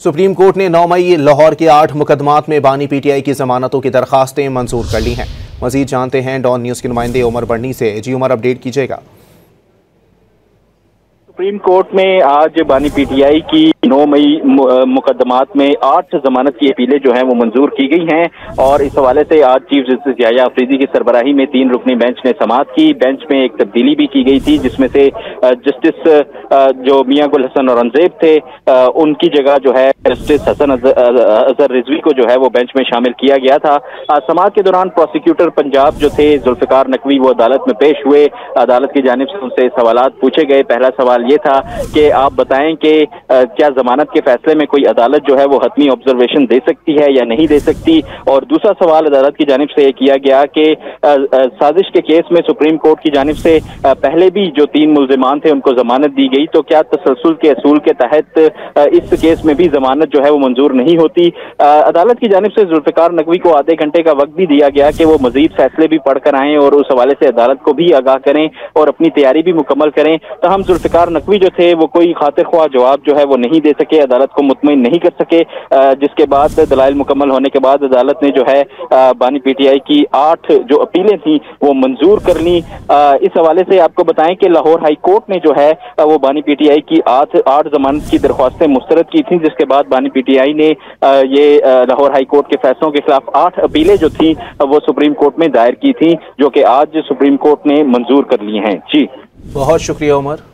Supreme court ने 9 मई लाहौर के 8 मुकदमात में बानी पीटीआई की जमानतों की दरखास्तें मंजूर कर ली हैं। मजीद जानते हैं डॉन न्यूज़ के नुमाइंदे उमर बढ़नी से। जी उमर, अपडेट कीजिएगा। सुप्रीम कोर्ट में आज बानी पीटीआई की 9 मई मुकदमात में 8 जमानत की अपीलें जो हैं वो मंजूर की गई हैं और इस हवाले से आज चीफ जस्टिस याह्या अफरीदी की सरबराही में 3 रुकनी बेंच ने समाअत की। बेंच में एक तब्दीली भी की गई थी, जिसमें से जस्टिस जो मियां गुल हसन औरंगजेब थे उनकी जगह जो है जस्टिस हसन अजहर रिजवी को जो है वो बेंच में शामिल किया गया था। समाअत के दौरान प्रोसिक्यूटर पंजाब जो थे जुल्फिकार नकवी वो अदालत में पेश हुए। अदालत की जानिब से उनसे सवालात पूछे गए। पहला सवाल ये था कि आप बताएं कि क्या जमानत के फैसले में कोई अदालत जो है वो हतमी ऑब्जर्वेशन दे सकती है या नहीं दे सकती। और दूसरा सवाल अदालत की जानिब से किया गया कि साजिश के केस में सुप्रीम कोर्ट की जानिब से पहले भी जो 3 मुल्जिमान थे उनको जमानत दी गई, तो क्या तसलसल के असूल के तहत इस केस में भी जमानत जो है वो मंजूर नहीं होती। अदालत की जानिब से जुल्फिकार नकवी को आधे घंटे का वक्त भी दिया गया कि वो मजीद फैसले भी पढ़कर आएं और उस हवाले से अदालत को भी आगाह करें और अपनी तैयारी भी मुकम्मल करें। तो हम जुल्फिकार नकवी जो थे वो कोई खातिर ख्वाह जवाब जो है वो नहीं दे सके, अदालत को मुतमईन नहीं कर सके, जिसके बाद दलाइल मुकम्मल होने के बाद अदालत ने जो है बानी पीटीआई की 8 जो अपीलें थी वो मंजूर कर ली। इस हवाले से आपको बताएं कि लाहौर हाई कोर्ट ने जो है वो बानी पीटीआई की 8 जमानत की दरख्वास्तें मुस्तरद की थी, जिसके बाद बानी पीटीआई ने ये लाहौर हाई कोर्ट के फैसलों के खिलाफ 8 अपीलें जो थी वो सुप्रीम कोर्ट में दायर की थी, जो कि आज सुप्रीम कोर्ट ने मंजूर कर ली हैं। जी बहुत शुक्रिया उमर।